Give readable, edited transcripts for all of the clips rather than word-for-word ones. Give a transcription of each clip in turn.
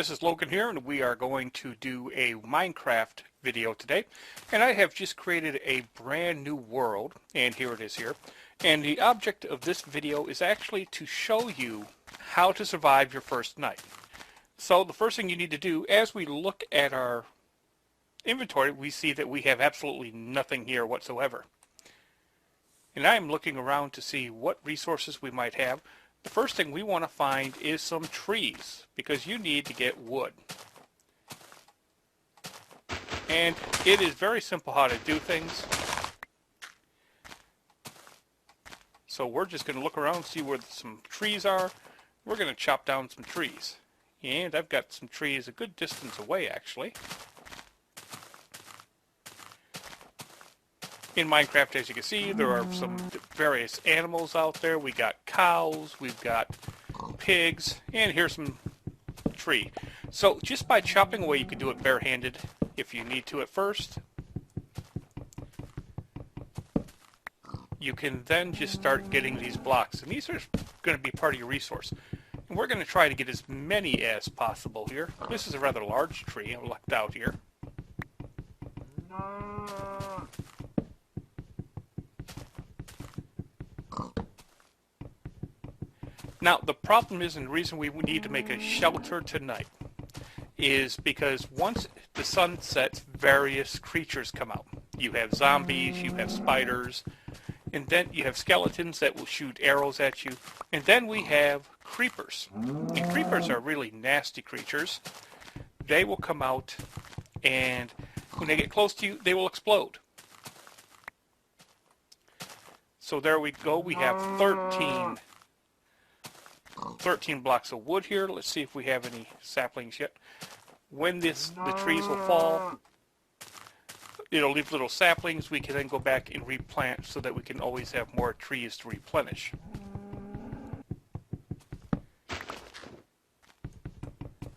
This is Logan here, and we are going to do a Minecraft video today. And I have just created a brand new world, and here it is here. And the object of this video is actually to show you how to survive your first night. So the first thing you need to do, as we look at our inventory, we see that we have absolutely nothing here whatsoever. And I am looking around to see what resources we might have. The first thing we want to find is some trees, because you need to get wood. And it is very simple how to do things. So we're just going to look around and see where some trees are. We're going to chop down some trees. And I've got some trees a good distance away, actually. In Minecraft, as you can see, there are some various animals out there. We got cows, we've got pigs, and here's some tree. So just by chopping away, you can do it barehanded if you need to at first. You can then just start getting these blocks, and these are going to be part of your resource. And we're going to try to get as many as possible here. This is a rather large tree. I lucked out here. Now, the problem is, and the reason we need to make a shelter tonight, is because once the sun sets, various creatures come out. You have zombies, you have spiders, and then you have skeletons that will shoot arrows at you, and then we have creepers. And creepers are really nasty creatures. They will come out, and when they get close to you, they will explode. So there we go. We have 13 blocks of wood here. Let's see if we have any saplings yet. When the trees will fall, it'll leave little saplings. We can then go back and replant so that we can always have more trees to replenish.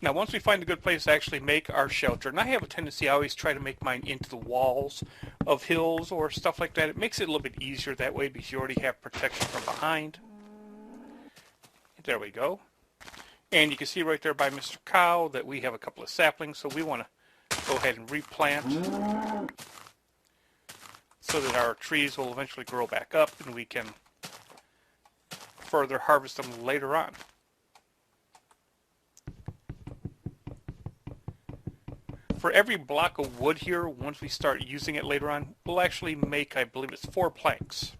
Now, once we find a good place to actually make our shelter, and I have a tendency, I always try to make mine into the walls of hills or stuff like that. It makes it a little bit easier that way because you already have protection from behind. There we go. And you can see right there by Mr. Cow that we have a couple of saplings, so we want to go ahead and replant so that our trees will eventually grow back up and we can further harvest them later on. For every block of wood here, once we start using it later on, we'll actually make, I believe it's 4 planks.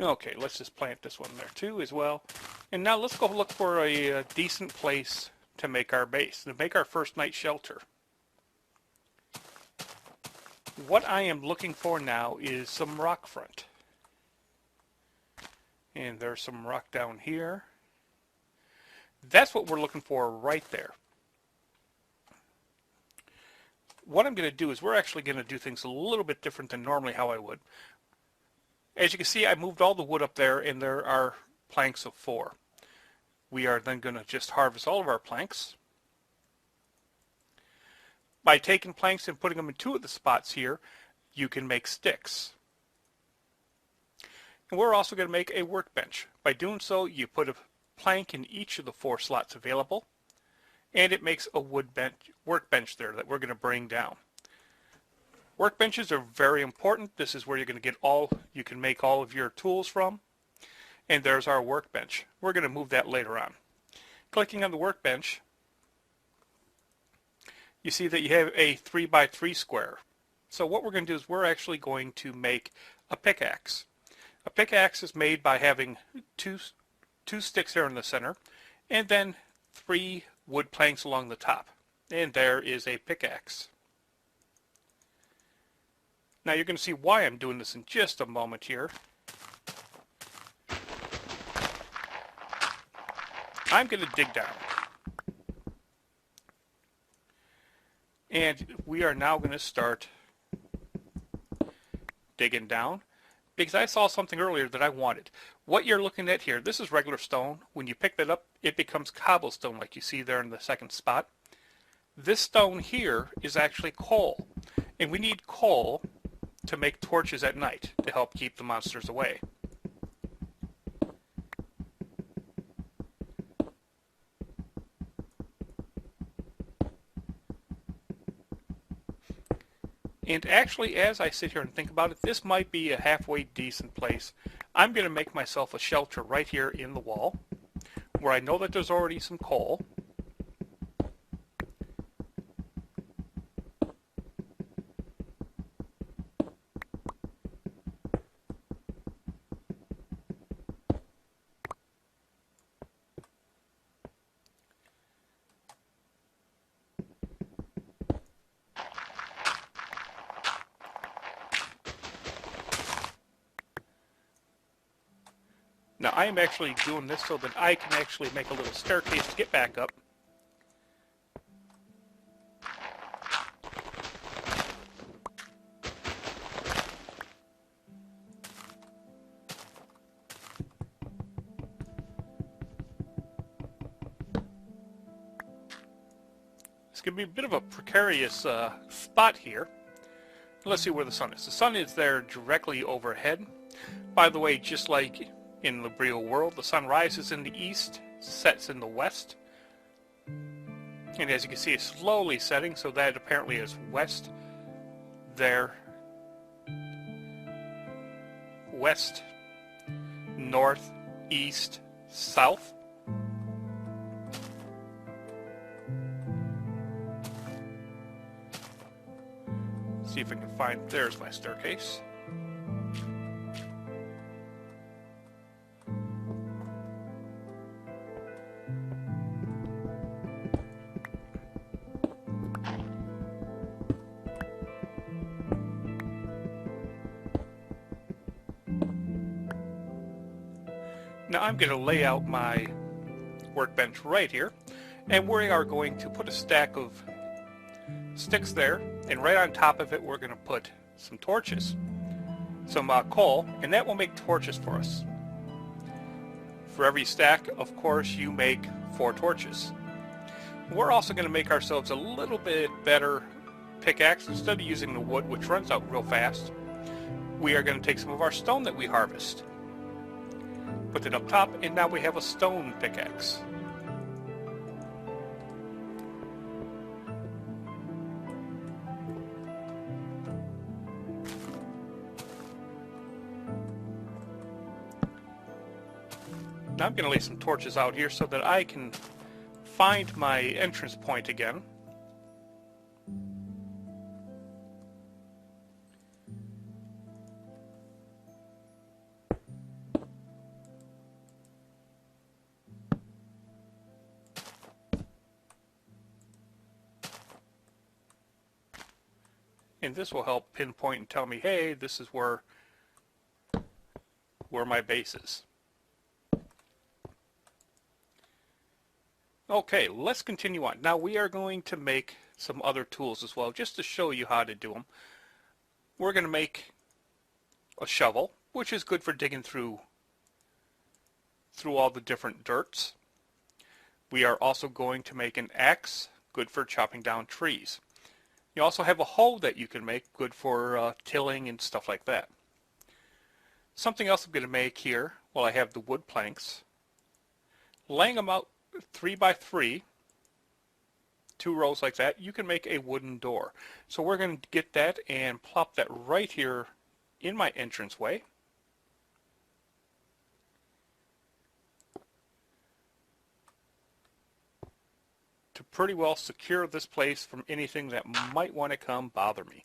Okay, let's just plant this one there too as well. And now let's go look for a decent place to make our base, to make our first night shelter. What I am looking for now is some rock front. And there's some rock down here. That's what we're looking for right there. What I'm going to do is we're actually going to do things a little bit different than normally how I would. As you can see, I moved all the wood up there, and there are planks of 4. We are then going to just harvest all of our planks. By taking planks and putting them in 2 of the spots here, you can make sticks. And we're also going to make a workbench. By doing so, you put a plank in each of the 4 slots available, and it makes a workbench there that we're going to bring down. Workbenches are very important. This is where you're going to get you can make all of your tools from. And there's our workbench. We're going to move that later on. Clicking on the workbench, you see that you have a 3x3 square. So what we're going to do is we're actually going to make a pickaxe. A pickaxe is made by having two sticks here in the center, and then 3 wood planks along the top. And there is a pickaxe. Now you're going to see why I'm doing this in just a moment here. I'm going to dig down. And we are now going to start digging down because I saw something earlier that I wanted. What you're looking at here, this is regular stone. When you pick that up, it becomes cobblestone like you see there in the second spot. This stone here is actually coal, and we need coal to make torches at night to help keep the monsters away. And actually, as I sit here and think about it, this might be a halfway decent place. I'm going to make myself a shelter right here in the wall, where I know that there's already some coal. Now I am actually doing this so that I can actually make a little staircase to get back up. It's going to be a bit of a precarious spot here. Let's see where the sun is. The sun is there directly overhead. By the way, just like in the real world, the sun rises in the east, sets in the west. And as you can see, it's slowly setting, so that apparently is west there. West, north, east, south. See if I can find, there's my staircase. Now I'm going to lay out my workbench right here, and we are going to put a stack of sticks there, and right on top of it we're going to put some torches, some coal, and that will make torches for us. For every stack, of course, you make 4 torches. We're also going to make ourselves a little bit better pickaxe. Instead of using the wood, which runs out real fast, we are going to take some of our stone that we harvest, put it up top, and now we have a stone pickaxe. Now I'm going to lay some torches out here so that I can find my entrance point again. And this will help pinpoint and tell me, hey, this is where my base is. Okay, let's continue on. Now we are going to make some other tools as well, just to show you how to do them. We're going to make a shovel, which is good for digging through all the different dirts. We are also going to make an axe, good for chopping down trees. You also have a hoe that you can make, good for tilling and stuff like that. Something else I'm going to make here, well, I have the wood planks. Laying them out 3 by 3, 2 rows like that, you can make a wooden door. So we're going to get that and plop that right here in my entranceway. To pretty well secure this place from anything that might want to come bother me.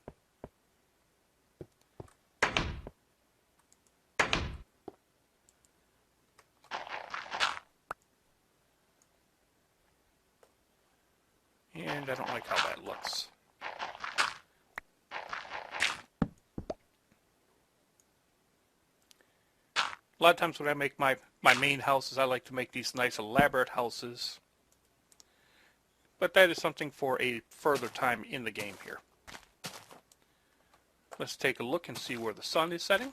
And I don't like how that looks. A lot of times when I make my main houses, I like to make these nice elaborate houses. But that is something for a further time in the game here. Let's take a look and see where the sun is setting.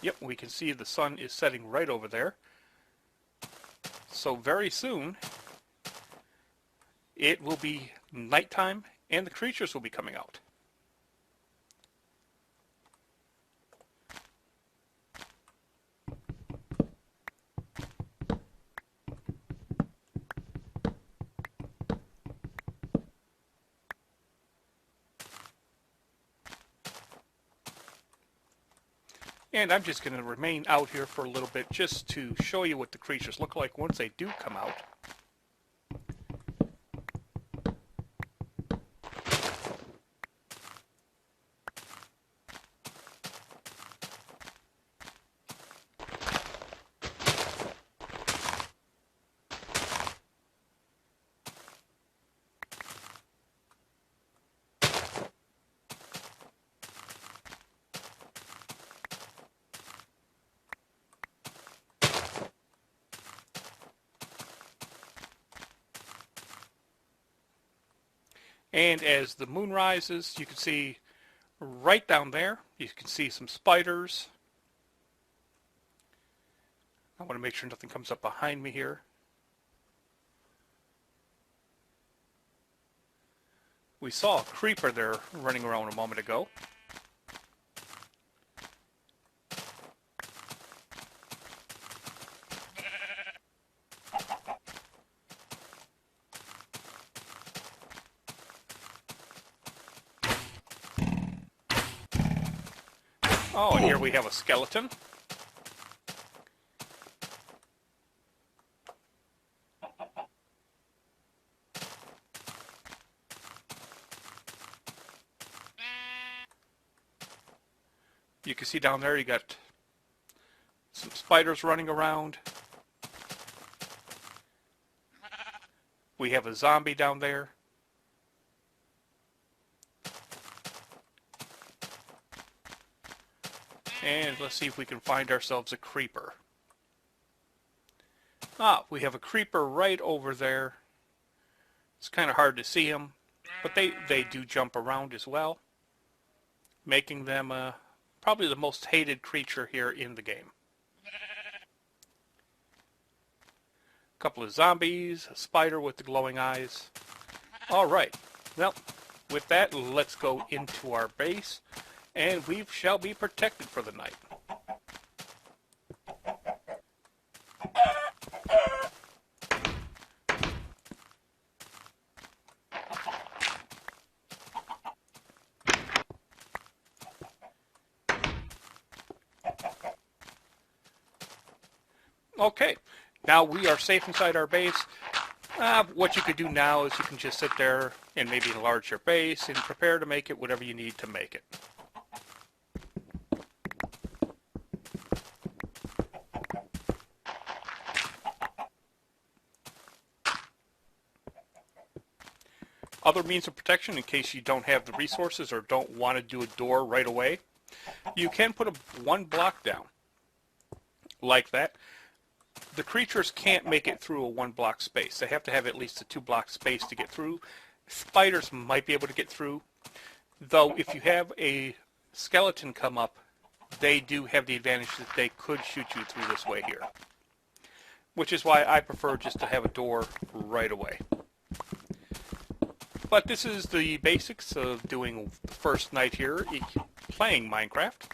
Yep, we can see the sun is setting right over there. So very soon, it will be nighttime and the creatures will be coming out. And I'm just going to remain out here for a little bit just to show you what the creatures look like once they do come out. And as the moon rises, you can see right down there, you can see some spiders. I want to make sure nothing comes up behind me here. We saw a creeper there running around a moment ago. Oh, and here we have a skeleton. You can see down there you got some spiders running around. We have a zombie down there. And let's see if we can find ourselves a creeper. Ah, we have a creeper right over there. It's kind of hard to see them, but they do jump around as well, making them probably the most hated creature here in the game. A couple of zombies, a spider with the glowing eyes. Alright, well, with that, let's go into our base, and we shall be protected for the night. Okay, now we are safe inside our base. What you could do now is you can just sit there and maybe enlarge your base and prepare to make it whatever you need to make it. Other means of protection in case you don't have the resources or don't want to do a door right away, you can put one block down like that. The creatures can't make it through a one block space. They have to have at least a 2 block space to get through. Spiders might be able to get through, though if you have a skeleton come up, they do have the advantage that they could shoot you through this way here. Which is why I prefer just to have a door right away. But this is the basics of doing the first night here playing Minecraft.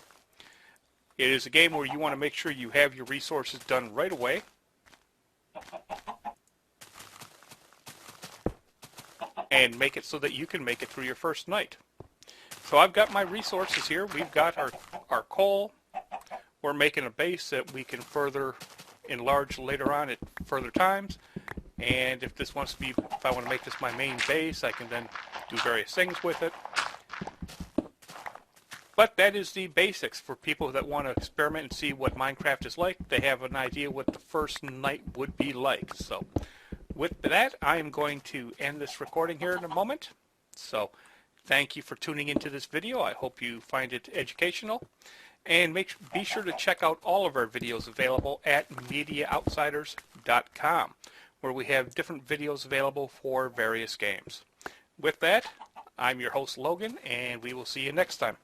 It is a game where you want to make sure you have your resources done right away. And make it so that you can make it through your first night. So I've got my resources here. We've got our coal. We're making a base that we can further enlarge later on at further times. And if this wants to be, if I want to make this my main base, I can then do various things with it. But that is the basics for people that want to experiment and see what Minecraft is like. They have an idea what the first night would be like. So with that, I am going to end this recording here in a moment. So thank you for tuning into this video. I hope you find it educational. And be sure to check out all of our videos available at MediaOutsiders.com, where we have different videos available for various games. With that, I'm your host Logan, and we will see you next time.